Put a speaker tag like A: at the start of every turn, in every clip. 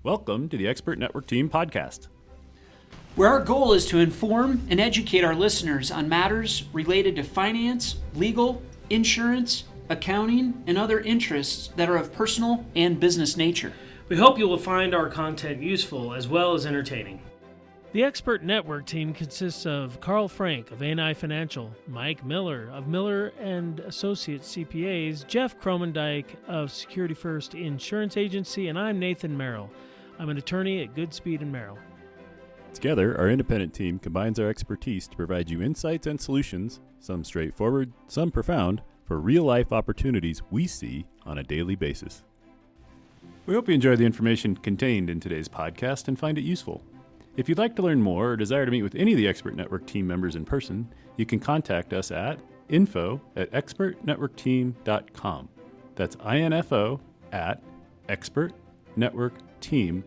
A: Welcome to the Expert Network Team podcast,
B: where our goal is to inform and educate our listeners on matters related to finance, legal, insurance, accounting, and other interests that are of personal and business nature.
C: We hope you will find our content useful as well as entertaining. The Expert Network Team consists of Karl Frank of A&I Financial, Mike Miller of Miller and Associates CPAs, Jeff Cromendike of Security First Insurance Agency, and I'm Nathan Merrill. I'm an attorney at Goodspeed & Merrill.
A: Together, our independent team combines our expertise to provide you insights and solutions, some straightforward, some profound, for real-life opportunities we see on a daily basis. We hope you enjoy the information contained in today's podcast and find it useful. If you'd like to learn more or desire to meet with any of the Expert Network team members in person, you can contact us at info@expertnetworkteam.com. That's info@expertnetworkteam.com.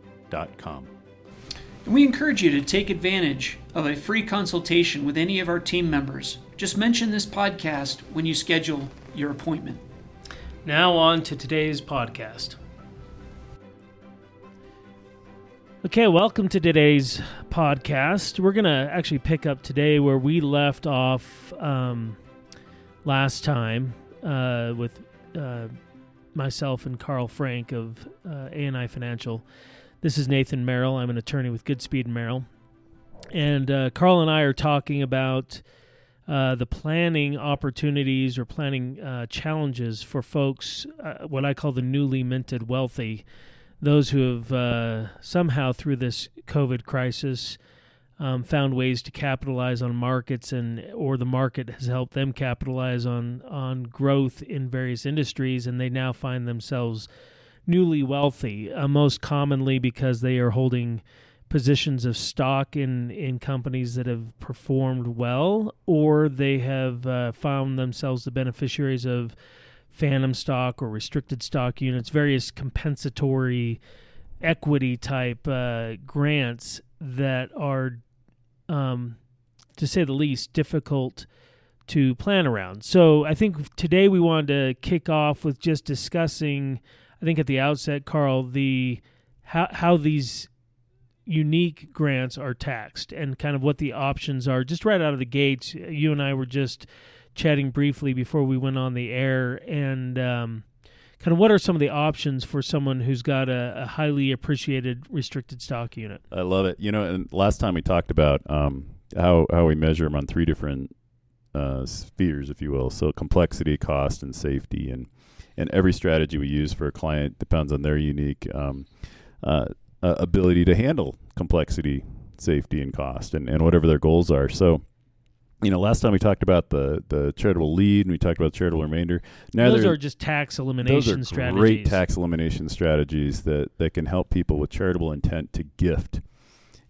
B: And we encourage you to take advantage of a free consultation with any of our team members. Just mention this podcast when you schedule your appointment.
C: Now on to today's podcast. Okay, welcome to today's podcast. We're going to actually pick up today where we left off last time with myself and Karl Frank of A&I Financial. This is Nathan Merrill. I'm an attorney with Goodspeed & Merrill. And Karl and I are talking about the planning opportunities or planning challenges for folks, what I call the newly minted wealthy, those who have somehow through this COVID crisis found ways to capitalize on markets or the market has helped them capitalize on growth in various industries, and they now find themselves newly wealthy, most commonly because they are holding positions of stock in companies that have performed well, or they have found themselves the beneficiaries of phantom stock or restricted stock units, various compensatory equity type grants that are, to say the least, difficult to plan around. So I think today we wanted to kick off with just discussing, I think at the outset, Karl, how these unique grants are taxed and kind of what the options are. Just right out of the gates, you and I were just chatting briefly before we went on the air, and kind of what are some of the options for someone who's got a highly appreciated restricted stock unit?
A: I love it. And last time we talked about how we measure them on three different spheres, if you will. So complexity, cost, and safety. And every strategy we use for a client depends on their unique ability to handle complexity, safety, and cost, and whatever their goals are. So, last time we talked about the charitable lead and we talked about charitable remainder. Now
C: those are just tax elimination strategies.
A: Great tax elimination strategies that can help people with charitable intent to gift.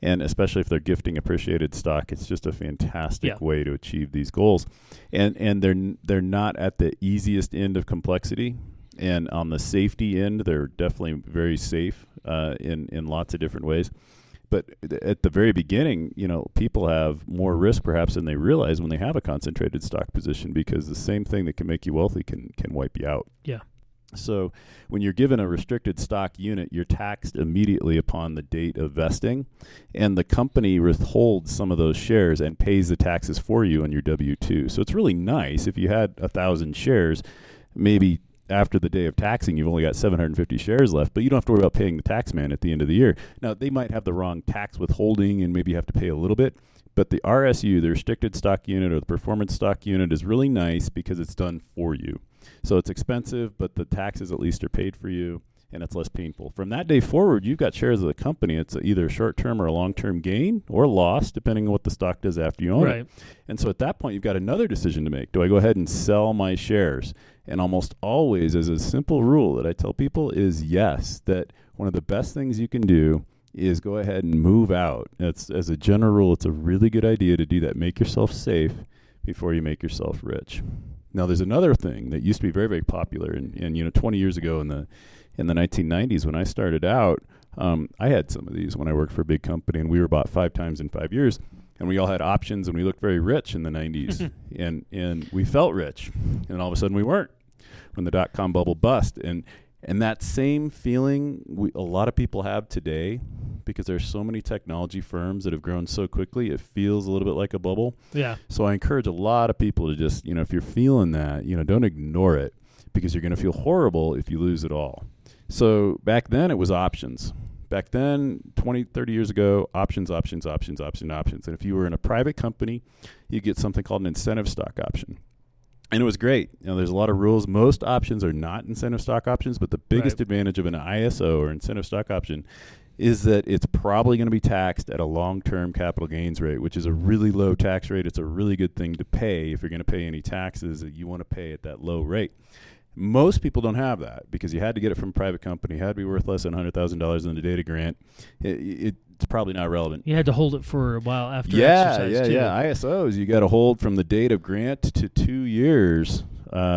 A: And especially if they're gifting appreciated stock, it's just a fantastic way to achieve these goals. And they're not at the easiest end of complexity. And on the safety end, they're definitely very safe in lots of different ways. But at the very beginning, people have more risk perhaps than they realize when they have a concentrated stock position, because the same thing that can make you wealthy can wipe you out.
C: Yeah.
A: So when you're given a restricted stock unit, you're taxed immediately upon the date of vesting, and the company withholds some of those shares and pays the taxes for you on your W-2. So it's really nice if you had 1,000 shares, maybe after the day of taxing, you've only got 750 shares left, but you don't have to worry about paying the tax man at the end of the year. Now, they might have the wrong tax withholding and maybe you have to pay a little bit, but the RSU, the restricted stock unit or the performance stock unit, is really nice because it's done for you. So it's expensive, but the taxes at least are paid for you, and it's less painful. From that day forward, you've got shares of the company. It's either a short-term or a long-term gain or loss, depending on what the stock does after you own it. And so at that point, you've got another decision to make. Do I go ahead and sell my shares? And almost always, as a simple rule that I tell people, is yes, that one of the best things you can do is go ahead and move out. As a general rule, it's a really good idea to do that. Make yourself safe before you make yourself rich. Now, there's another thing that used to be very, very popular, and 20 years ago in the 1990s when I started out, I had some of these when I worked for a big company, and we were bought 5 times in 5 years, and we all had options, and we looked very rich in the 90s, and we felt rich, and all of a sudden we weren't when the dot-com bubble bust, and And that same feeling a lot of people have today, because there's so many technology firms that have grown so quickly, it feels a little bit like a bubble.
C: Yeah.
A: So I encourage a lot of people to just, if you're feeling that, don't ignore it, because you're going to feel horrible if you lose it all. So back then it was options. Back then, 20, 30 years ago, options. And if you were in a private company, you get something called an incentive stock option. And it was great. There's a lot of rules. Most options are not incentive stock options, but the biggest advantage of an ISO or incentive stock option is that it's probably going to be taxed at a long-term capital gains rate, which is a really low tax rate. It's a really good thing to pay if you're going to pay any taxes that you want to pay at that low rate. Most people don't have that because you had to get it from a private company. It had to be worth less than $100,000 in the data grant. It's probably not relevant.
C: You had to hold it for a while after exercise, too.
A: Yeah. ISOs, you got to hold from the date of grant to 2 years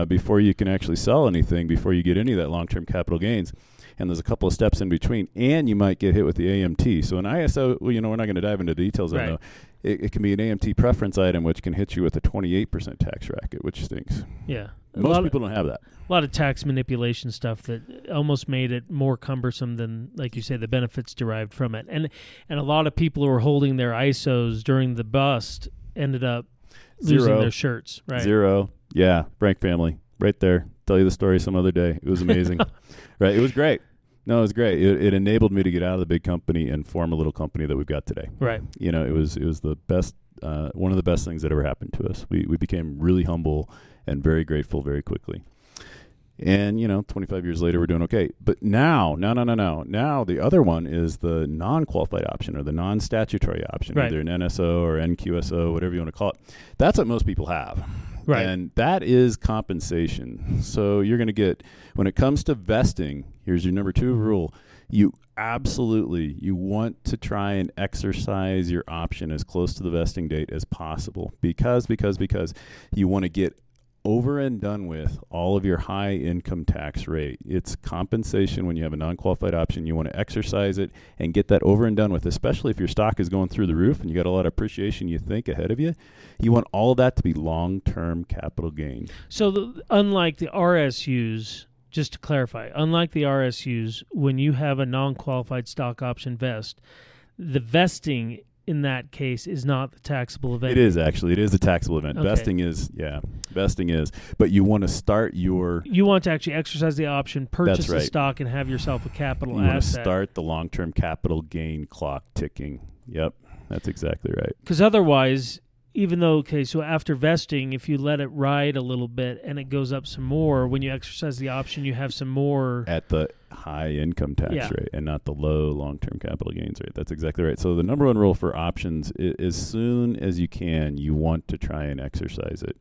A: before you can actually sell anything, before you get any of that long-term capital gains. And there's a couple of steps in between, and you might get hit with the AMT. So an ISO, we're not going to dive into details on it. It can be an AMT preference item, which can hit you with a 28% tax bracket, which stinks.
C: Yeah.
A: Most people don't have that.
C: A lot of tax manipulation stuff that almost made it more cumbersome than, like you say, the benefits derived from it. And a lot of people who were holding their ISOs during the bust ended up losing their shirts. Right.
A: Zero. Yeah. Frank family. Right there. Tell you the story some other day. It was amazing. Right. It was great. No, it was great. It enabled me to get out of the big company and form a little company that we've got today.
C: Right.
A: It was the best, one of the best things that ever happened to us. We became really humble and very grateful very quickly. And, 25 years later, we're doing okay. But now the other one is the non-qualified option or the non-statutory option, either an NSO or NQSO, whatever you want to call it. That's what most people have.
C: Right.
A: And that is compensation. So you're going to get, when it comes to vesting, here's your number 2 rule. You want to try and exercise your option as close to the vesting date as possible because you want to get over and done with all of your high income tax rate. It's compensation when you have a non-qualified option. You want to exercise it and get that over and done with, especially if your stock is going through the roof and you got a lot of appreciation you think ahead of you. You want all of that to be long-term capital gain.
C: So unlike the RSUs, just to clarify, unlike the RSUs, when you have a non-qualified stock option vest, the vesting in that case is not the taxable event.
A: It is actually. It is a taxable event.
C: Okay.
A: Vesting is. But you want to start your...
C: You want to actually exercise the option, purchase the stock, and have yourself a capital asset.
A: You want to start the long-term capital gain clock ticking. Yep, that's exactly right.
C: Because otherwise, even though, so after vesting, if you let it ride a little bit and it goes up some more, when you exercise the option, you have some more...
A: At the high income tax rate and not the low long-term capital gains rate. That's exactly right. So the number 1 rule for options is as soon as you can, you want to try and exercise it.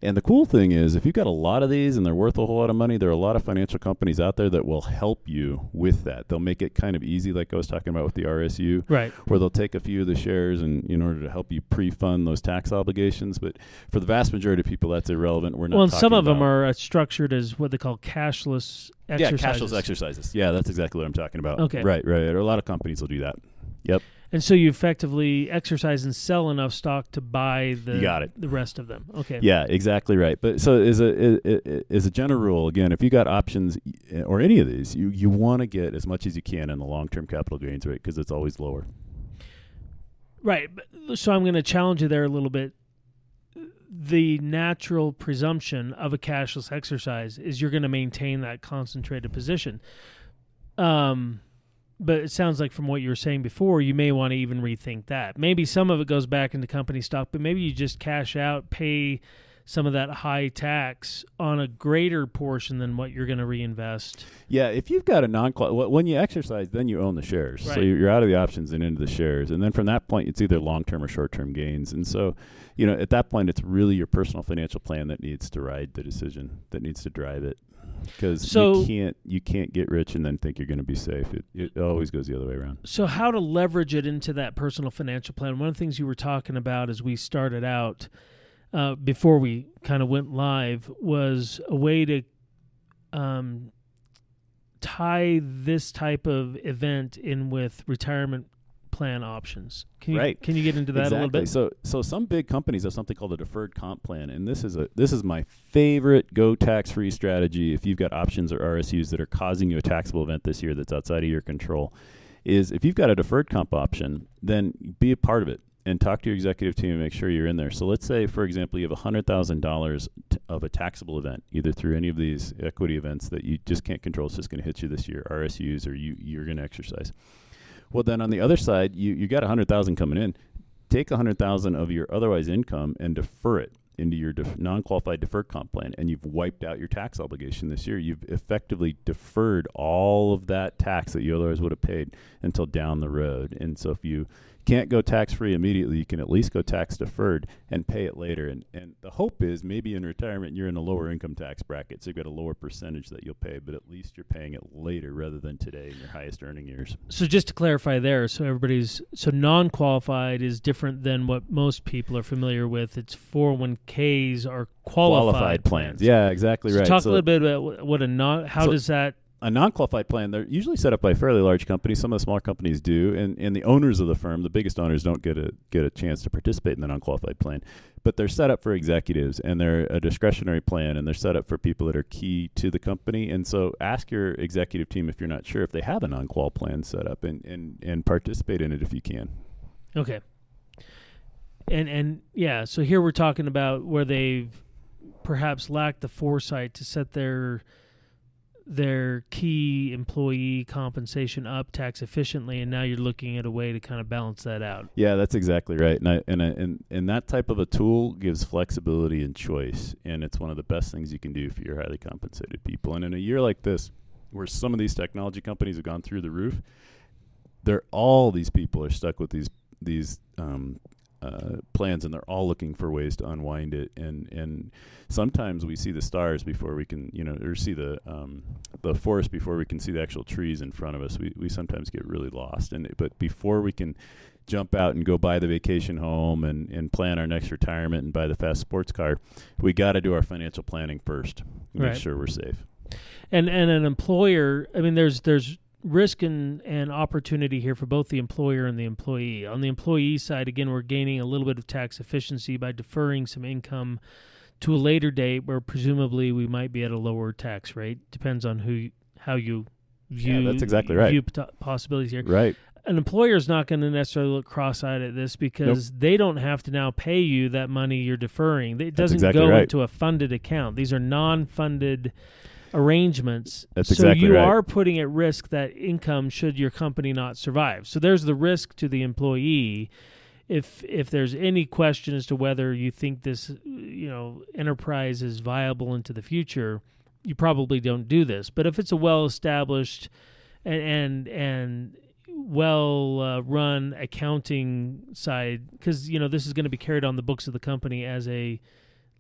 A: And the cool thing is, if you've got a lot of these and they're worth a whole lot of money, there are a lot of financial companies out there that will help you with that. They'll make it kind of easy, like I was talking about with the RSU,
C: right? Where
A: they'll take a few of the shares and in order to help you pre-fund those tax obligations. But for the vast majority of people, that's irrelevant. We're not.
C: Well, some of them are structured as what they call cashless exercises.
A: Yeah, cashless exercises. Yeah, that's exactly what I'm talking about.
C: Okay.
A: Right. A lot of companies will do that. Yep.
C: And so you effectively exercise and sell enough stock to buy the rest of them. Okay.
A: Yeah, exactly right. But so as a general rule, again, if you got options or any of these, you want to get as much as you can in the long-term capital gains rate because it's always lower.
C: Right. So I'm going to challenge you there a little bit. The natural presumption of a cashless exercise is you're going to maintain that concentrated position. But it sounds like from what you were saying before, you may want to even rethink that. Maybe some of it goes back into company stock, but maybe you just cash out, pay some of that high tax on a greater portion than what you're going to reinvest.
A: Yeah, if you've got a when you exercise, then you own the shares.
C: Right.
A: So you're out of the options and into the shares. And then from that point, it's either long-term or short-term gains. And so, at that point, it's really your personal financial plan that needs to ride the decision, that needs to drive it. Because you can't get rich and then think you're going to be safe. It always goes the other way around.
C: So how to leverage it into that personal financial plan? One of the things you were talking about as we started out, before we kind of went live, was a way to tie this type of event in with retirement plan options. Can you
A: Right.
C: can you get into that a little bit?
A: So some big companies have something called a deferred comp plan, and this is my favorite go tax-free strategy if you've got options or RSUs that are causing you a taxable event this year that's outside of your control. Is if you've got a deferred comp option, then be a part of it and talk to your executive team and make sure you're in there. So let's say, for example, you have $100,000 of a taxable event, either through any of these equity events that you just can't control. It's just going to hit you this year, RSUs, or you're going to exercise. Well, then on the other side, you got $100,000 coming in. Take $100,000 of your otherwise income and defer it into your non-qualified deferred comp plan, and you've wiped out your tax obligation this year. You've effectively deferred all of that tax that you otherwise would have paid until down the road. And so if you can't go tax-free immediately, you can at least go tax-deferred and pay it later. And the hope is maybe in retirement you're in a lower income tax bracket, so you've got a lower percentage that you'll pay, but at least you're paying it later rather than today in your highest earning years.
C: So just to clarify there, so non-qualified is different than what most people are familiar with. It's 401ks are qualified plans.
A: Yeah, exactly right.
C: Talk a little bit about what does that...
A: A non-qualified plan, they're usually set up by fairly large companies. Some of the smaller companies do, and the owners of the firm, the biggest owners, don't get a chance to participate in the non-qualified plan. But they're set up for executives, and they're a discretionary plan, and they're set up for people that are key to the company. And so ask your executive team if you're not sure if they have a non-qual plan set up, and participate in it if you can.
C: Okay. And yeah, so here we're talking about where they've perhaps lacked the foresight to set their key employee compensation up tax efficiently, and now you're looking at a way to kind of balance that out.
A: Yeah, that's exactly right. And that type of a tool gives flexibility and choice, and it's one of the best things you can do for your highly compensated people. And in a year like this, where some of these technology companies have gone through the roof, all these people are stuck with these plans, and they're all looking for ways to unwind it. And sometimes we see the stars before we can, or see the forest before we can see the actual trees in front of us. We sometimes get really lost. But before we can jump out and go buy the vacation home and plan our next retirement and buy the fast sports car, we got to do our financial planning first. Make sure we're safe.
C: And an employer, I mean, there's risk and opportunity here for both the employer and the employee. On the employee side, again, we're gaining a little bit of tax efficiency by deferring some income to a later date where presumably we might be at a lower tax rate. Depends on how you view,
A: that's exactly right.
C: view possibilities here.
A: Right.
C: An employer is not going to necessarily look cross-eyed at this because they don't have to now pay you that money you're deferring. It doesn't go into a funded account. These are non-funded arrangements.
A: That's exactly
C: so you
A: right.
C: are putting at risk that income should your company not survive. So there's the risk to the employee. If there's any question as to whether you think this enterprise is viable into the future, you probably don't do this. But if it's a well-established and well-run accounting side, because this is going to be carried on the books of the company as a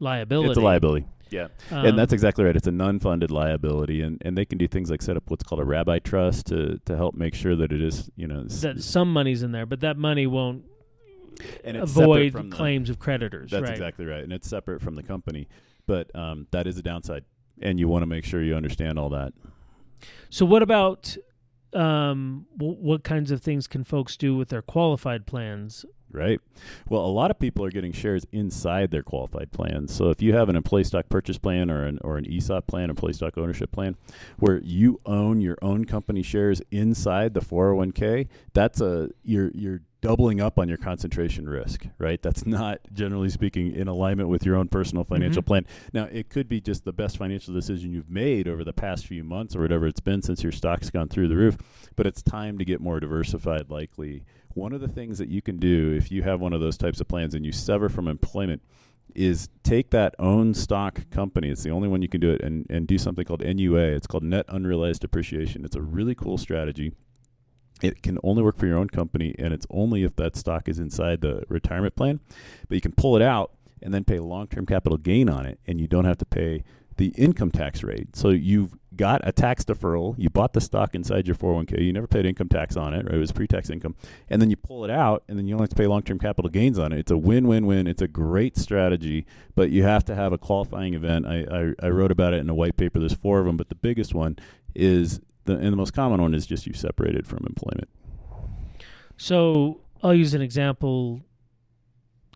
C: liability.
A: It's a liability. Yeah, and that's exactly right. It's a non-funded liability, and they can do things like set up what's called a rabbi trust to help make sure that it is,
C: that some money's in there, but that money won't
A: it's
C: avoid claims of creditors.
A: That's exactly right, and it's separate from the company, but that is a downside, and you want to make sure you understand all that.
C: So what about what kinds of things can folks do with their qualified plans?
A: Right. Well, a lot of people are getting shares inside their qualified plans. So if you have an employee stock purchase plan or an ESOP plan, employee stock ownership plan, where you own your own company shares inside the 401k, that's you're doubling up on your concentration risk, right? That's not, generally speaking, in alignment with your own personal financial plan. Now, it could be just the best financial decision you've made over the past few months or whatever it's been since your stock's gone through the roof, but it's time to get more diversified likely. One of the things that you can do if you have one of those types of plans and you sever from employment is take that own stock company. It's the only one you can do it, and do something called NUA. It's called net unrealized appreciation. It's a really cool strategy. It can only work for your own company, and it's only if that stock is inside the retirement plan. But you can pull it out and then pay long-term capital gain on it, and you don't have to pay the income tax rate. So you've got a tax deferral. You bought the stock inside your 401k. You never paid income tax on it, right? It was pre-tax income. And then you pull it out, and then you only have to pay long-term capital gains on it. It's a win-win-win. It's a great strategy, but you have to have a qualifying event. I wrote about it in a white paper. There's 4 of them, but the biggest one is, and the most common one is just you separated from employment.
C: So I'll use an example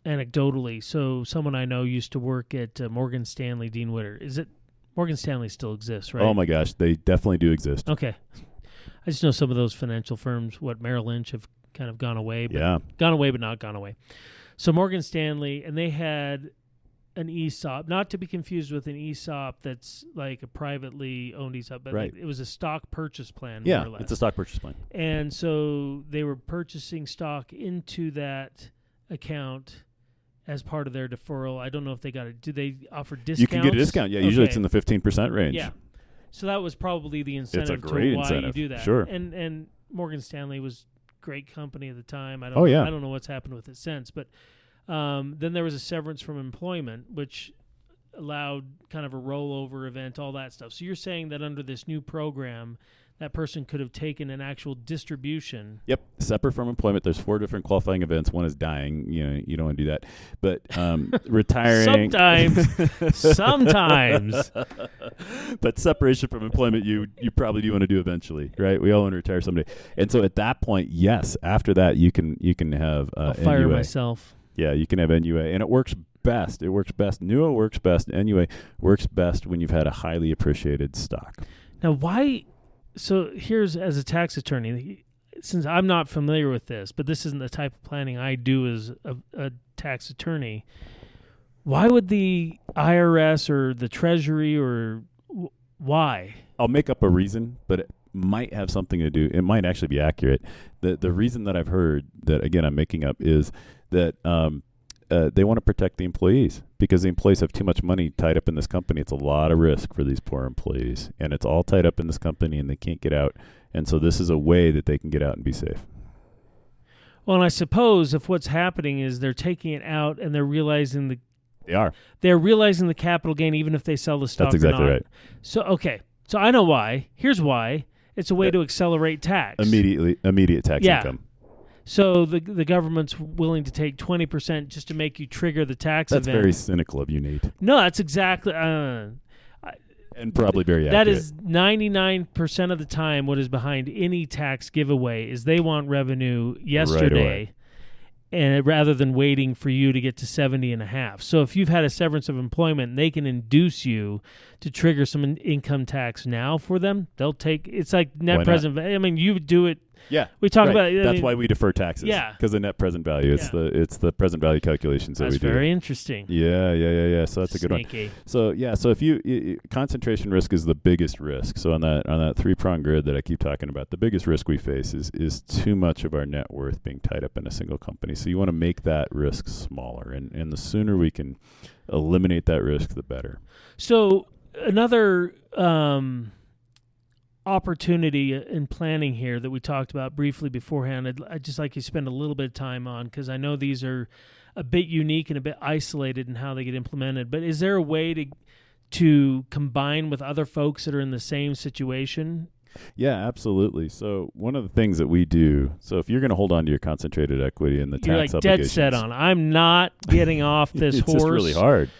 C: anecdotally. So someone I know used to work at Morgan Stanley, Dean Witter. Is it Morgan Stanley still exists, right?
A: Oh my gosh, they definitely do exist.
C: Okay. I just know some of those financial firms, Merrill Lynch, have kind of gone away. But not gone away. So Morgan Stanley, and they had an ESOP, not to be confused with an ESOP that's like a privately owned ESOP, but
A: right.
C: it was a stock purchase plan,
A: yeah,
C: more or less.
A: It's a stock purchase plan.
C: And so they were purchasing stock into that account as part of their deferral. I don't know if they got it. Do they offer discounts?
A: You can get a discount. Yeah, usually it's in the 15% range.
C: Yeah. So that was probably the incentive
A: it's a great
C: to why
A: incentive.
C: you do that.
A: Sure.
C: And Morgan Stanley was a great company at the time. I don't know what's happened with it since, but then there was a severance from employment, which allowed kind of a rollover event, all that stuff. So you're saying that under this new program, that person could have taken an actual distribution.
A: Yep, separate from employment. There's 4 different qualifying events. One is dying. You don't want to do that. But retiring.
C: Sometimes.
A: But separation from employment, you probably do want to do eventually, right? We all want to retire someday. And so at that point, yes, after that, you can have
C: I'll fire
A: NUA.
C: myself.
A: Yeah, you can have NUA, and it works best. It works best. NUA works best. NUA works best when you've had a highly appreciated stock.
C: Now, why? So here's, as a tax attorney, since I'm not familiar with this, but this isn't the type of planning I do as a tax attorney, why would the IRS or the Treasury or why?
A: I'll make up a reason, but it might have something to do. It might actually be accurate. The reason that I've heard that, again, I'm making up is that they want to protect the employees because the employees have too much money tied up in this company. It's a lot of risk for these poor employees, and it's all tied up in this company, and they can't get out. And so this is a way that they can get out and be safe.
C: Well, and I suppose if what's happening is they're taking it out and they're realizing they're realizing the capital gain even if they sell the stock.
A: That's exactly
C: or not.
A: right.
C: So okay, so I know why. Here's why. It's a way to accelerate tax.
A: Immediate tax income.
C: So the government's willing to take 20% just to make you trigger the tax event.
A: That's very cynical of you, Nate.
C: No, that's exactly...
A: and probably very accurate.
C: That is 99% of the time what is behind any tax giveaway is they want revenue yesterday, and rather than waiting for you to get to 70.5. So if you've had a severance of employment, they can induce you to trigger some income tax now for them. They'll take... It's like net present... I mean, you would do it...
A: Yeah,
C: we talk about.
A: That's why we defer taxes.
C: Yeah,
A: because the net present value. It's the present value calculations that we do.
C: That's very interesting.
A: Yeah. So that's a good one. So if you concentration risk is the biggest risk. So on that 3-prong grid that I keep talking about, the biggest risk we face is too much of our net worth being tied up in a single company. So you want to make that risk smaller, and the sooner we can eliminate that risk, the better.
C: So another. Opportunity in planning here that we talked about briefly beforehand, I'd just like you to spend a little bit of time on, because I know these are a bit unique and a bit isolated in how they get implemented, but is there a way to combine with other folks that are in the same situation?
A: Yeah, absolutely. So one of the things that we do, so if you're going to hold on to your concentrated equity in the
C: you're
A: tax
C: like
A: obligations.
C: Dead set on, I'm not getting off this
A: it's
C: horse.
A: It's just really hard.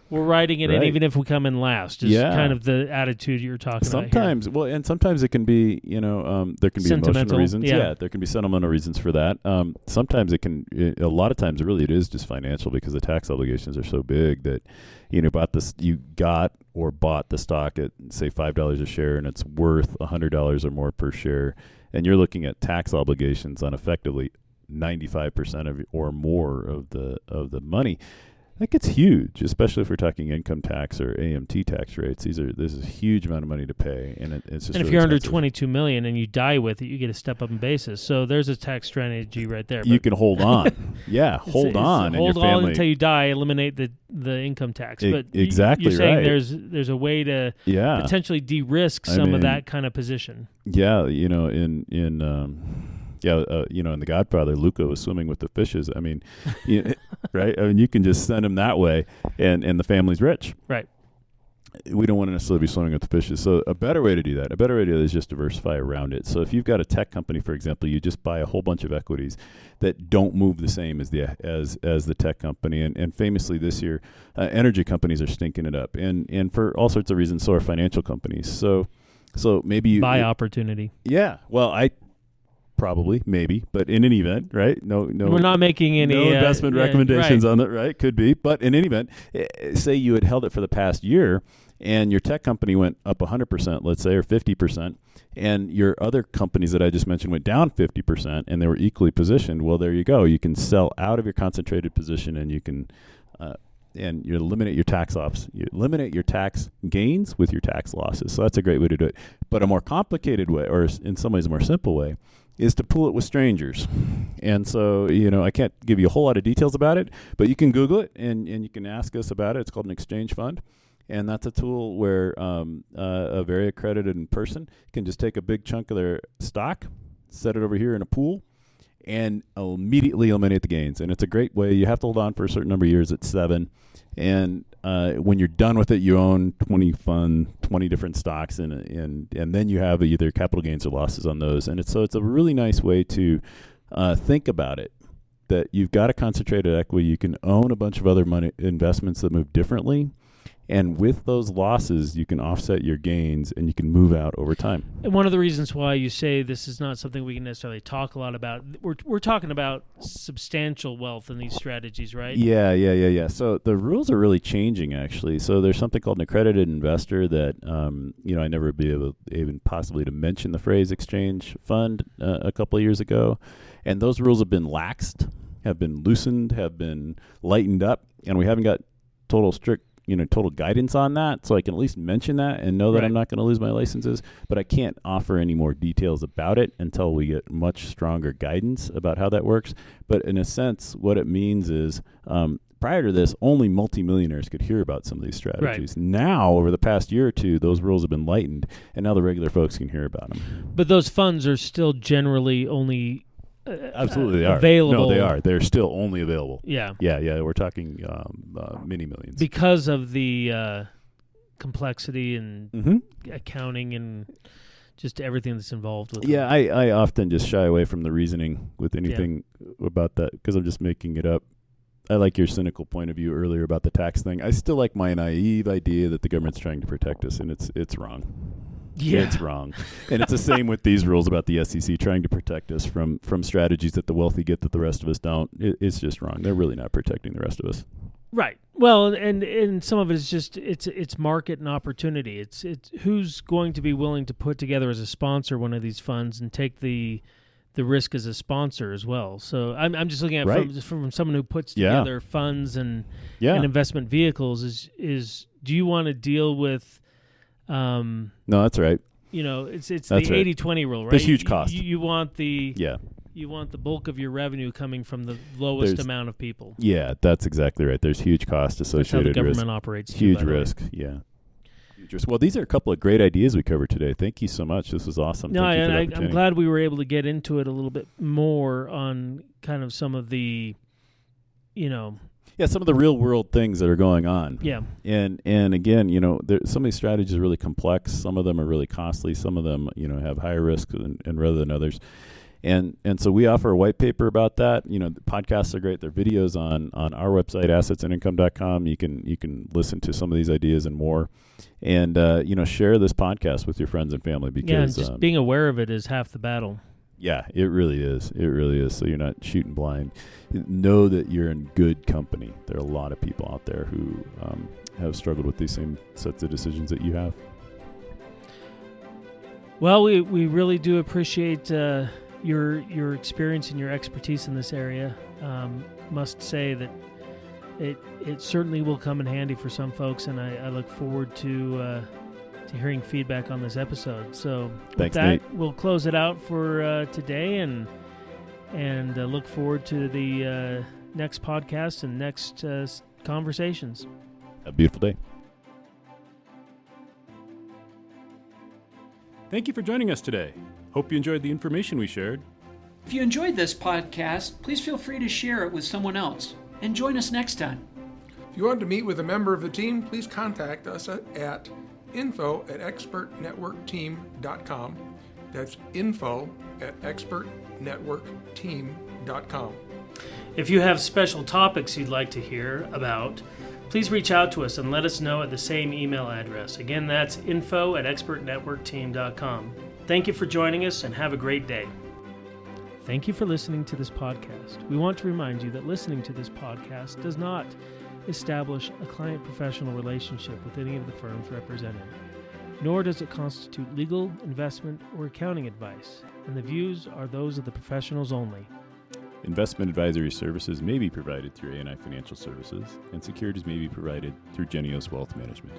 C: We're riding it in even if we come in last. Is kind of the attitude you're talking
A: sometimes,
C: about here.
A: And sometimes it can be, there can be emotional reasons. Yeah, there can be sentimental reasons for that. Sometimes a lot of times it is just financial because the tax obligations are so big that, you bought the stock at, say, $5 a share and it's worth $100 or more per share. And you're looking at tax obligations on effectively 95% or more of the money. That gets huge, especially if we're talking income tax or AMT tax rates. This is a huge amount of money to pay, and it's just.
C: And if you're under $22 million and you die with it, you get a step up in basis. So there's a tax strategy right there.
A: You can hold on, hold on,
C: hold on until you die. Eliminate the income tax. But
A: exactly,
C: you're saying there's a way to potentially de-risk some of that kind of position.
A: Yeah, in in The Godfather, Luca was swimming with the fishes. I mean, right? I mean, you can just send him that way, and the family's rich.
C: Right.
A: We don't want to necessarily be swimming with the fishes. So a better way to do that is just diversify around it. So if you've got a tech company, for example, you just buy a whole bunch of equities that don't move the same as the tech company. And famously this year, energy companies are stinking it up, and for all sorts of reasons. So are financial companies. So maybe you
C: buy opportunity.
A: Yeah. Well, Probably, maybe, but in any event, right? No,
C: we're not making any
A: no investment recommendations
C: right.
A: on that, right? Could be, but in any event, say you had held it for the past year, and your tech company went up 100%, let's say, or 50%, and your other companies that I just mentioned went down 50%, and they were equally positioned. Well, there you go. You can sell out of your concentrated position, and you can. And you eliminate your tax ops. You eliminate your tax gains with your tax losses. So that's a great way to do it. But a more complicated way, or in some ways a more simple way, is to pool it with strangers. And so, I can't give you a whole lot of details about it, but you can Google it and you can ask us about it. It's called an exchange fund. And that's a tool where a very accredited person can just take a big chunk of their stock, set it over here in a pool, and immediately eliminate the gains. And it's a great way. You have to hold on for a certain number of years. It's 7. And when you're done with it, you own 20 different stocks, and then you have either capital gains or losses on those. And it's a really nice way to think about it, that you've got a concentrated equity. You can own a bunch of other money investments that move differently. And with those losses, you can offset your gains, and you can move out over time.
C: And one of the reasons why you say this is not something we can necessarily talk a lot about, we're talking about substantial wealth in these strategies, right?
A: Yeah. So the rules are really changing, actually. So there's something called an accredited investor that, I never be able even possibly to mention the phrase exchange fund a couple of years ago. And those rules have been laxed, have been loosened, have been lightened up, and we haven't got total guidance on that, so I can at least mention that and know that
C: right.
A: I'm not going to lose my licenses, but I can't offer any more details about it until we get much stronger guidance about how that works. But in a sense, what it means is prior to this, only multimillionaires could hear about some of these strategies.
C: Right.
A: Now, over the past year or two, those rules have been lightened, and now the regular folks can hear about them.
C: But those funds are still generally only
A: absolutely they are
C: available.
A: No, they are. They're still only available.
C: Yeah.
A: We're talking many millions
C: because of the complexity and accounting and just everything that's involved with it.
A: Yeah, I often just shy away from the reasoning with anything about that because I'm just making it up. I like your cynical point of view earlier about the tax thing. I still like my naive idea that the government's trying to protect us, and it's wrong.
C: Yeah.
A: It's wrong. And it's the same with these rules about the SEC trying to protect us from strategies that the wealthy get that the rest of us don't. It's just wrong. They're really not protecting the rest of us.
C: Right. Well, and some of it is just it's market and opportunity. It's who's going to be willing to put together as a sponsor one of these funds and take the risk as a sponsor as well. So I'm just looking at from someone who puts together funds and investment vehicles is do you want to deal with
A: no, that's right.
C: It's
A: that's
C: the
A: right.
C: 80-20 rule, right?
A: There's huge cost.
C: You want the bulk of your revenue coming from the lowest amount of people.
A: Yeah, that's exactly right. There's huge cost associated.
C: That's how the government operates.
A: Huge risk. Yeah. Well, these are a couple of great ideas we covered today. Thank you so much. This was awesome.
C: No, and I'm glad we were able to get into it a little bit more on kind of some of the,
A: some of the real world things that are going on.
C: Yeah.
A: And again, some of these strategies are really complex. Some of them are really costly. Some of them, have higher risk and rather than others. And so we offer a white paper about that. The podcasts are great. There are videos on our website, assetsandincome.com. You can listen to some of these ideas and more. And, share this podcast with your friends and family because
C: just being aware of it is half the battle.
A: Yeah, it really is. It really is. So you're not shooting blind. Know that you're in good company. There are a lot of people out there who have struggled with these same sets of decisions that you have. Well,
C: we really do appreciate your experience and your expertise in this area. Must say that it certainly will come in handy for some folks, and I look forward to hearing feedback on this episode. So
A: thanks,
C: with that,
A: Nate.
C: We'll close it out for today, and look forward to the next podcast and next conversations.
A: Have a beautiful day. Thank you for joining us today. Hope you enjoyed the information we shared.
B: If you enjoyed this podcast, please feel free to share it with someone else, and join us next time.
D: If you want to meet with a member of the team, please contact us at info@expertnetworkteam.com. That's info@expertnetworkteam.com.
C: If you have special topics you'd like to hear about, please reach out to us and let us know at the same email address. Again, that's info@expertnetworkteam.com. Thank you for joining us and have a great day. Thank you for listening to this podcast. We want to remind you that listening to this podcast does not establish a client-professional relationship with any of the firms represented, nor does it constitute legal, investment, or accounting advice, and the views are those of the professionals only.
A: Investment advisory services may be provided through A&I Financial Services, and securities may be provided through Genios Wealth Management.